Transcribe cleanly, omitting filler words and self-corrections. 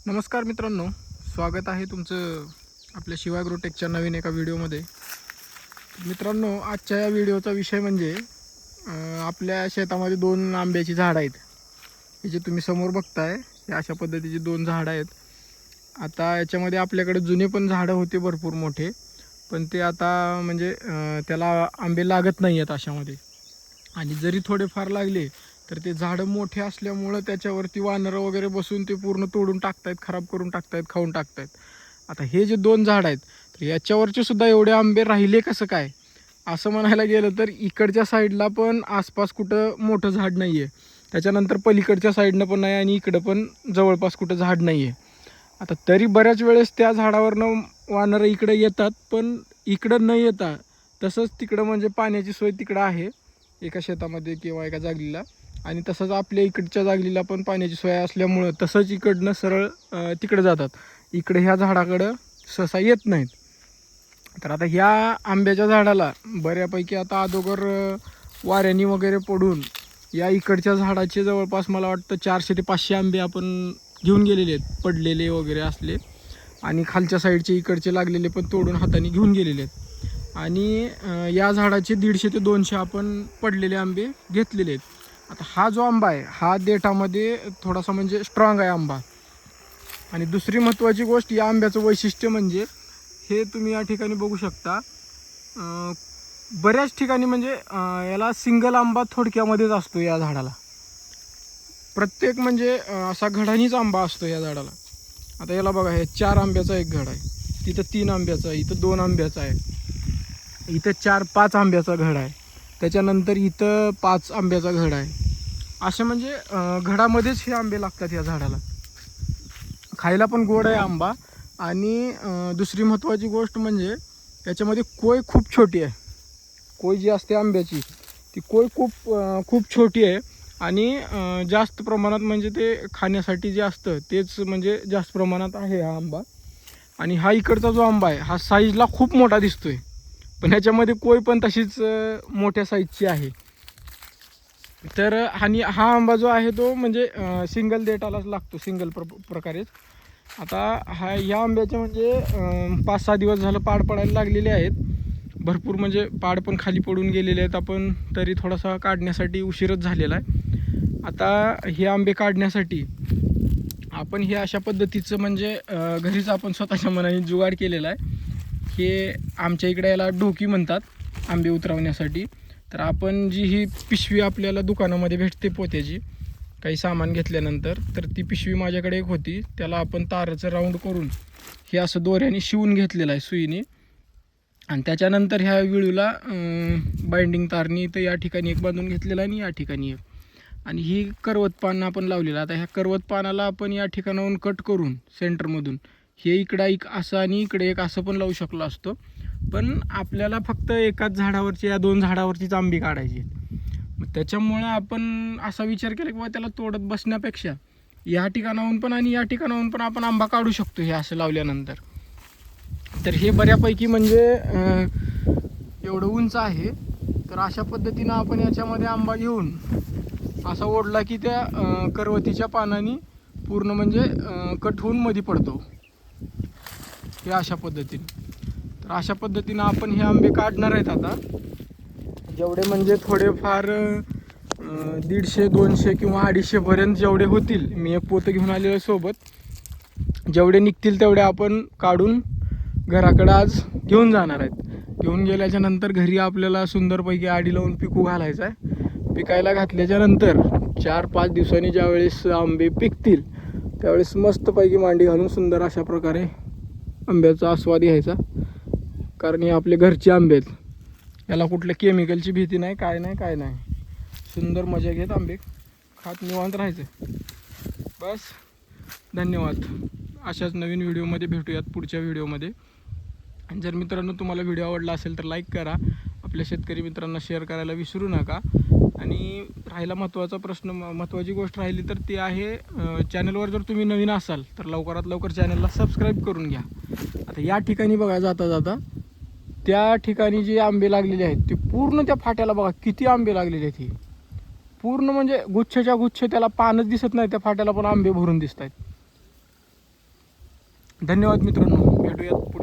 नमस्कार मित्रांनो, स्वागत आहे तुमचं आपल्या शिवा ॲग्रोटेकच्या नवीन एका व्हिडिओमध्ये. मित्रांनो, आजच्या या व्हिडिओचा विषय म्हणजे आपल्या शेतामध्ये दोन आंब्याची झाडं आहेत. हे जे तुम्ही समोर बघताय हे अशा पद्धतीची दोन झाडं आहेत. आता याच्यामध्ये आपल्याकडे जुने पण झाडं होते भरपूर मोठे, पण ते आता म्हणजे त्याला आंबे लागत नाही आहेत अशामध्ये. आणि जरी थोडेफार लागले तर ते झाडं मोठे असल्यामुळं त्याच्यावरती वानरं वगैरे बसून ते पूर्ण तोडून टाकतायत, खराब करून टाकतायत, खाऊन टाकतायत. आता हे जे दोन झाड आहेत तर याच्यावरचे सुद्धा एवढे आंबे राहिले कसं काय असं म्हणायला गेलं तर इकडच्या साईडला पण आसपास कुठं मोठं झाड नाही आहे, त्याच्यानंतर पलीकडच्या साईडनं पण नाही आणि इकडं पण जवळपास कुठं झाड नाही आहे. आता तरी बऱ्याच वेळेस त्या झाडावरनं वानरं इकडे येतात, पण इकडं न येता तसंच तिकडं म्हणजे पाण्याची सोय तिकडं आहे एका शेतामध्ये किंवा एका जागलीला, आणि तसंच आपल्या इकडच्या जागलीला पण पाण्याची सोय असल्यामुळं तसंच इकडनं सरळ तिकडे जातात. इकडे ह्या झाडाकडं सहसा येत नाहीत. तर आता ह्या आंब्याच्या झाडाला बऱ्यापैकी आता अगोदर वाऱ्यानी वगैरे पडून या इकडच्या झाडाचे जवळपास मला वाटतं 400 ते 500 आंबे आपण घेऊन गेलेले आहेत, पडलेले वगैरे असले. आणि खालच्या साईडचे इकडचे लागलेले पण तोडून हाताने घेऊन गेलेले आहेत. आणि या झाडाचे 150 ते 200 आपण पडलेले आंबे घेतलेले आहेत. आता हा जो आंबा आहे हा देठामध्ये थोडासा म्हणजे स्ट्रॉंग आहे आंबा. आणि दुसरी महत्त्वाची गोष्ट या आंब्याचं वैशिष्ट्य म्हणजे हे तुम्ही या ठिकाणी बघू शकता. बऱ्याच ठिकाणी म्हणजे याला सिंगल आंबा थोडक्यामध्येच असतो या झाडाला. प्रत्येक म्हणजे असा घडानीच आंबा असतो या झाडाला. आता याला बघा, हे 4 आंब्याचा एक घड आहे, तिथं 3 आंब्याचा आहे, इथं 2 आंब्याचा आहे, इथं 4-5 आंब्याचा घड आहे, त्याच्यानंतर इथं 5 आंब्याचा घड आहे. असे म्हणजे घडामध्येच हे आंबे लागतात या झाडाला. खायला पण गोड आहे आंबा. आणि दुसरी महत्त्वाची गोष्ट म्हणजे याच्यामध्ये कोय खूप छोटी आहे. कोय जी असते आंब्याची ती कोय खूप छोटी आहे. आणि जास्त प्रमाणात म्हणजे ते खाण्यासाठी जे असतं तेच म्हणजे जास्त प्रमाणात आहे हा आंबा. आणि हा इकडचा जो आंबा आहे हा साईजला खूप मोठा दिसतोय, पण ह्याच्यामध्ये कोय पण तशीच मोठ्या साईजची आहे. तर आणि हा आंबा जो आहे तो म्हणजे सिंगल देठालाच लागतो, सिंगल प्रकारेच. आता ह्या आंब्याचे म्हणजे 5-6 दिवस झालं पाड पडायला लागलेले आहेत भरपूर, म्हणजे पाड पण खाली पडून गेलेले आहेत. आपण तरी थोडासा काढण्यासाठी उशीरच झालेला आहे. आता हे आंबे काढण्यासाठी आपण हे अशा पद्धतीचं म्हणजे घरीच आपण स्वतःच्या मनाने जुगाड केलेला आहे. हे आमच्या इकडे याला ढोकी म्हणतात आंबे उतरवण्यासाठी. तर आपण जी ही पिशवी आपल्याला दुकानामध्ये भेटते पोत्याची काही सामान घेतल्यानंतर, तर ती पिशवी माझ्याकडे एक होती, त्याला आपण ताराचं राऊंड करून हे असं दोऱ्याने शिवून घेतलेलं आहे सुईने. आणि त्याच्यानंतर ह्या विळूला बाइंडिंग तारनी तर या ठिकाणी एक बांधून घेतलेला आणि या ठिकाणी एक. आणि ही करवत पान आपण लावलेलं. आता ह्या करवत पानाला आपण या ठिकाणाहून कट करून सेंटरमधून हे इकडं एक असं आणि इकडे एक असं पण लावू शकलो असतो, पण आपल्याला फक्त एकाच झाडावरची या 2 झाडावरचीच आंबी काढायची. मग त्याच्यामुळं आपण असा विचार केला की बाबा त्याला तोडत बसण्यापेक्षा या ठिकाणाहून पण आणि या ठिकाणाहून पण आपण आंबा काढू शकतो हे असं लावल्यानंतर. तर हे बऱ्यापैकी म्हणजे एवढं उंच आहे. तर अशा पद्धतीनं आपण याच्यामध्ये आंबा घेऊन असा ओढला की त्या करवतीच्या पानांनी पूर्ण म्हणजे कट होऊन मध्ये पडतो हे अशा पद्धतीने. तर अशा पद्धतीनं आपण हे आंबे काढणार आहेत. आता जेवढे म्हणजे थोडेफार 150-200 किंवा 250पर्यंत जेवढे होतील, मी एक पोतं घेऊन आलेलं सोबत, जेवढे निघतील तेवढे आपण काढून घराकडं आज घेऊन जाणार आहेत. घेऊन गेल्याच्या नंतर घरी आपल्याला सुंदरपैकी आडी लावून पिकू घालायचं आहे. पिकायला घातल्याच्या नंतर 4-5 दिवसांनी ज्यावेळेस आंबे पिकतील त्यावेळेस मस्तपैकी मांडी घालून सुंदर अशा प्रकारे आंब्याचा आस्वाद घ्यायचा. कारण हे आपले घरचे आंबे आहेत, याला कुठल्या केमिकलची भीती नाही, काय नाही. सुंदर मजा घेत आंबे खात निवांत राहायचं. बस, धन्यवाद. अशाच नवीन व्हिडिओमध्ये भेटूयात पुढच्या व्हिडिओमध्ये. जर मित्रांनो तुम्हाला व्हिडिओ आवडला असेल तर लाईक करा, आपल्या शेतकरी मित्रांना शेअर करायला विसरू नका. आणि राहिला महत्त्वाची गोष्ट राहिली तर ती आहे, चॅनलवर जर तुम्ही नवीन असाल तर लवकरात लवकर चॅनलला सबस्क्राईब करून घ्या. आता या ठिकाणी बघा, जाता त्या ठिकाणी जे आंबे लागलेले आहेत ते पूर्ण त्या फाट्याला बघा किती आंबे लागलेले आहेत. हे पूर्ण म्हणजे गुच्छच्या गुच्छ, त्याला पानच दिसत नाही त्या फाट्याला पण आंबे भरून दिसत आहेत. धन्यवाद मित्रांनो, भेटूयात पुढे.